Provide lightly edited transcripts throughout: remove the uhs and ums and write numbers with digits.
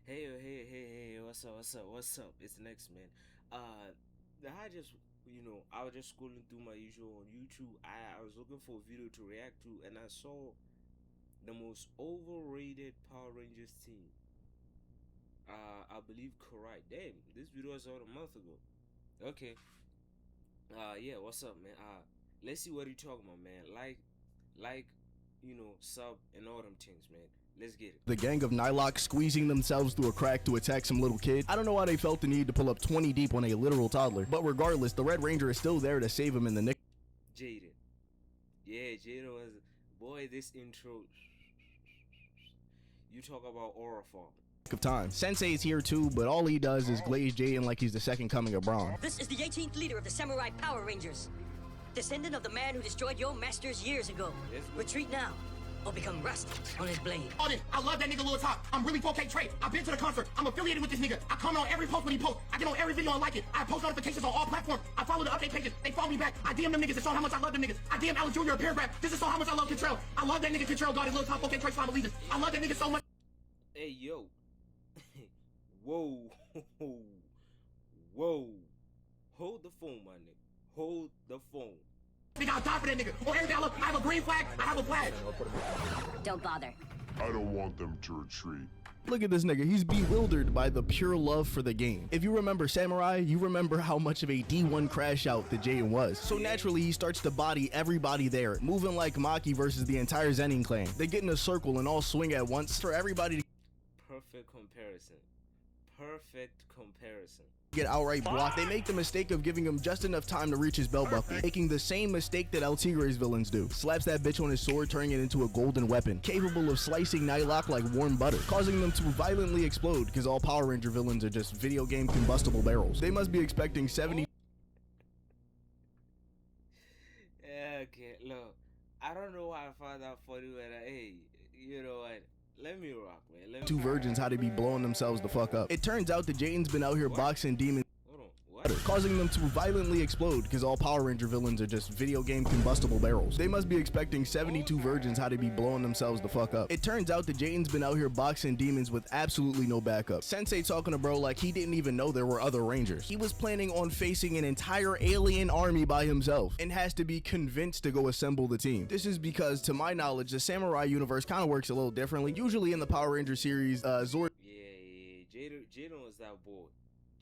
Hey, what's up? It's next man. I just, I was just scrolling through my usual on YouTube. I was looking for a video to react to, and I saw the most overrated Power Rangers team. I believe KIRAII. Damn, this video was out a month ago. Okay. Yeah, what's up, man? Let's see what you talking about, man. Sub and all them things, man. Let's get it. The gang of Nylock squeezing themselves through a crack to attack some little kid. I don't know why they felt the need to pull up 20 deep on a literal toddler, but regardless, the Red Ranger is still there to save him in the nick. Jaden. Yeah, Jaden was... Boy, this intro... You talk about aura farm. Of time. Sensei is here too, but all he does is glaze Jaden like he's the second coming of Braun. This is the 18th leader of the Samurai Power Rangers. Descendant of the man who destroyed your masters years ago. Retreat now, or become rust on his blade. I love that nigga Lil Top. I'm really 4K Trey. I've been to the concert. I'm affiliated with this nigga. I comment on every post when he posts. I get on every video and like it. I post notifications on all platforms. I follow the update pages. They follow me back. I DM them niggas and show how much I love them niggas. I DM Alan Jr. a paragraph. This is so how much I love Contrell. I love that nigga Contrell. God is Lil Top. 4K Trey, so I believe this. I love that nigga so much. Hey, yo. Whoa. Whoa. Hold the phone, my nigga. Hold the phone. Nigga, I'll die for that nigga. On everything I look, I have a green flag. I have a flag. Don't bother. I don't want them to retreat. Look at this nigga, he's bewildered by the pure love for the game. If you remember Samurai, you remember how much of a D1 crash out that Jaden was. So naturally, he starts to body everybody there, moving like Maki versus the entire Zenin clan. They get in a circle and all swing at once for everybody to Perfect comparison. get outright blocked. They make the mistake of giving him just enough time to reach his belt buckle, making the same mistake that El Tigre's villains do. Slaps that bitch on his sword, turning it into a golden weapon, capable of slicing Nylock like warm butter, causing them to violently explode because all Power Ranger villains are just video game combustible barrels. They must be expecting 70 Okay, look. I don't know why I found out funny when hey, you know what? Let me rock, man. two virgins how to be blowing themselves the fuck up. It turns out that Jaden's been out here boxing demons, causing them to violently explode because all Power Ranger villains are just video game combustible barrels. They must be expecting 72 virgins how to be blowing themselves the fuck up. It turns out that Jaden's been out here boxing demons with absolutely no backup. Sensei talking to bro like he didn't even know there were other Rangers. He was planning on facing an entire alien army by himself and has to be convinced to go assemble the team. This is because, to my knowledge, the Samurai universe kind of works a little differently. Usually in the Power Ranger series, Zordon was that boy.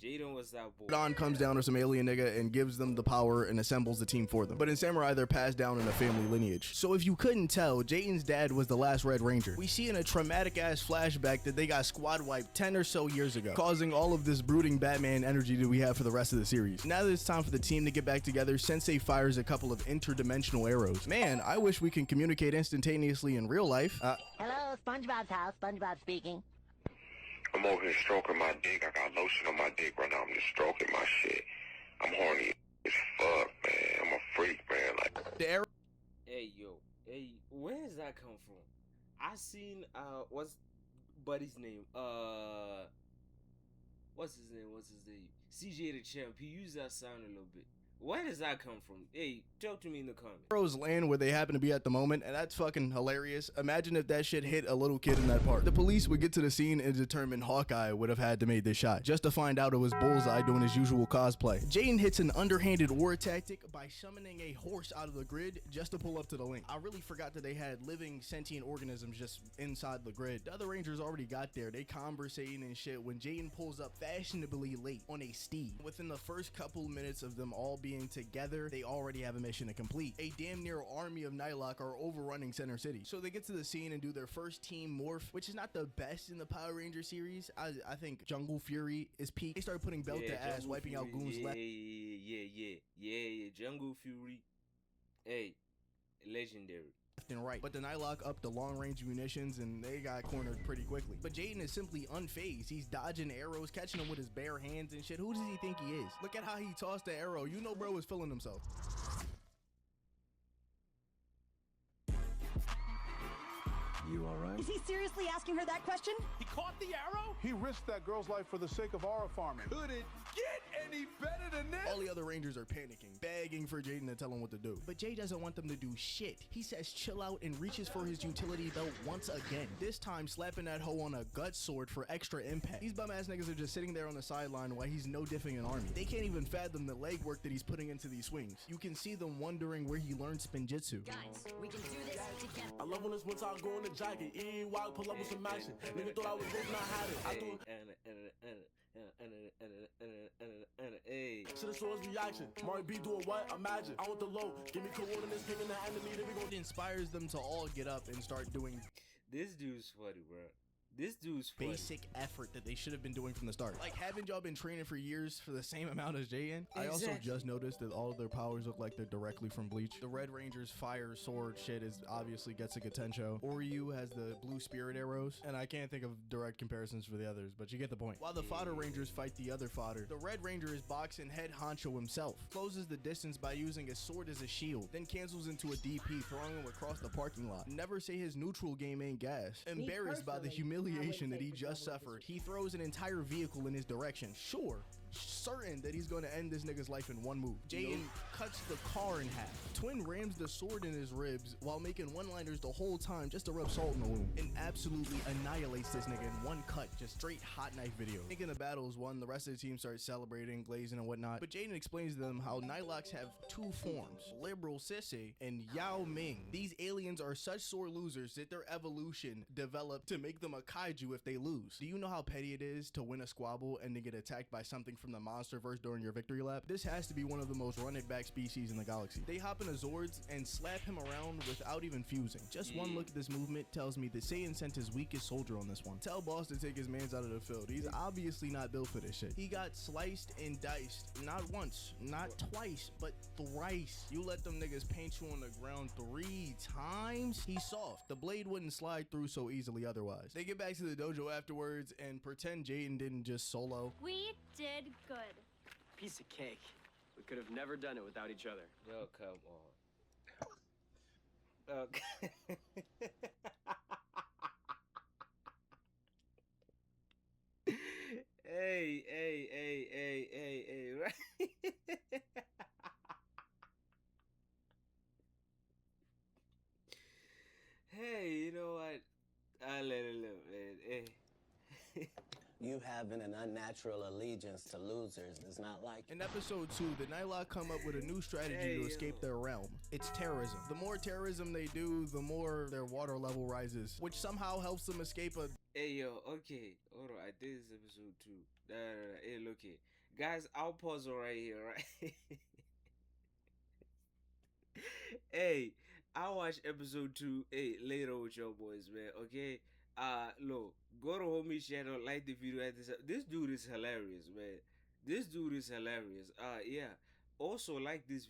Jaden was that boy. Don comes down to some alien nigga and gives them the power and assembles the team for them. But in Samurai, they're passed down in a family lineage. So if you couldn't tell, Jaden's dad was the last Red Ranger. We see in a traumatic ass flashback that they got squad wiped 10 or so years ago, causing all of this brooding Batman energy that we have for the rest of the series. Now that it's time for the team to get back together, Sensei fires a couple of interdimensional arrows. Man, I wish we can communicate instantaneously in real life. Hello, SpongeBob's house. SpongeBob speaking. I'm over here stroking my dick. I got lotion on my dick right now. I'm just stroking my shit. I'm horny as fuck, man. I'm a freak, man. Like the arrow. Hey, where does that come from? I seen what's buddy's name? What's his name? CJ the Champ. He used that sound a little bit. Where does that come from? Hey, talk to me in the comments. Arrows land where they happen to be at the moment, and that's fucking hilarious. Imagine if that shit hit a little kid in that park. The police would get to the scene and determine Hawkeye would have had to make this shot, just to find out it was Bullseye doing his usual cosplay. Jaden hits an underhanded war tactic by summoning a horse out of the grid just to pull up to the link. I really forgot that they had living sentient organisms just inside the grid. The other Rangers already got there. They conversating and shit when Jaden pulls up fashionably late on a steed. Within the first couple minutes of them all being together, they already have a mission to complete. A damn near army of Nylock are overrunning Center City. So they get to the scene and do their first team morph, which is not the best in the Power Ranger series. I think Jungle Fury is peak. They start putting belt to ass, wiping out goons left. Yeah. Jungle Fury. Hey, legendary. And right, but the Nylock up the long range munitions and they got cornered pretty quickly. But Jaden is simply unfazed. He's dodging arrows, catching them with his bare hands and shit. Who does he think he is? Look at how he tossed the arrow. You know bro is feeling himself. You alright? Is he seriously asking her that question? He caught the arrow? He risked that girl's life for the sake of aura farming. Could it get any any better than this. All the other Rangers are panicking, begging for Jaden to tell him what to do. But Jay doesn't want them to do shit. He says chill out and reaches for his utility belt once again. This time slapping that hoe on a gut sword for extra impact. These bum ass niggas are just sitting there on the sideline while he's no diffing an army. They can't even fathom the legwork that he's putting into these swings. You can see them wondering where he learned spinjitzu. Guys, we can do this together. I love when this winter I go in the jacket. EY pull up with some action. Nigga thought I was rich, not had it. I do. Hey. Should've saw his reaction. Mari B doing what? Imagine. I want the low. Give me coordinates, picking the enemy. Then we gon' It inspires them to all get up and start doing This dude's funny, bro. This dude's funny. basic effort that they should have been doing from the start. Like, haven't y'all been training for years for the same amount as JN? I also just noticed that all of their powers look like they're directly from Bleach. The Red Ranger's fire sword shit is obviously Getsuga Tensho. Oryu has the blue spirit arrows, and I can't think of direct comparisons for the others, but you get the point. While the fodder Rangers fight the other fodder, the Red Ranger is boxing head honcho himself, closes the distance by using a sword as a shield, then cancels into a DP, throwing him across the parking lot. Never say his neutral game ain't gas. Embarrassed by the humiliation that he just suffered, he throws an entire vehicle in his direction. Sure, certain that he's going to end this nigga's life in one move. Jaden cuts the car in half. Twin rams the sword in his ribs while making one-liners the whole time just to rub salt in the wound, and absolutely annihilates this nigga in one cut, just straight hot knife video. Thinking the battle is won, the rest of the team starts celebrating, glazing and whatnot, but Jaden explains to them how Nilocks have two forms, Liberal Sissy and Yao Ming. These aliens are such sore losers that their evolution developed to make them a kaiju if they lose. Do you know how petty it is to win a squabble and then get attacked by something from the monsterverse during your victory lap? This has to be one of the most run it back species in the galaxy. They hop into Zords and slap him around without even fusing. Just one look at this movement tells me that Saiyan sent his weakest soldier on this one. Tell boss to take his mans out of the field. He's obviously not built for this shit. He got sliced and diced, not once, not twice, but thrice. You let them niggas paint you on the ground 3 times? He's soft. The blade wouldn't slide through so easily otherwise. They get back to the dojo afterwards and pretend Jaden didn't just solo. We did good. Piece of cake. We could have never done it without each other. Yo, come on. Okay. hey, right? Hey, you know what? I let it live, man. Hey. You having an unnatural allegiance to losers is not like. In episode 2, the Nightlock come up with a new strategy to escape their realm. It's terrorism. The more terrorism they do, the more their water level rises, which somehow helps them escape a... Hey, yo, okay. Hold on, I did this episode 2. Nah. Hey, look here. Guys, I'll pause it right here, right? Hey, I'll watch episode 2 later with your boys, man, okay? Look, go to homie channel, like the video at this dude is hilarious, man. This dude is hilarious. Yeah. Also like this video.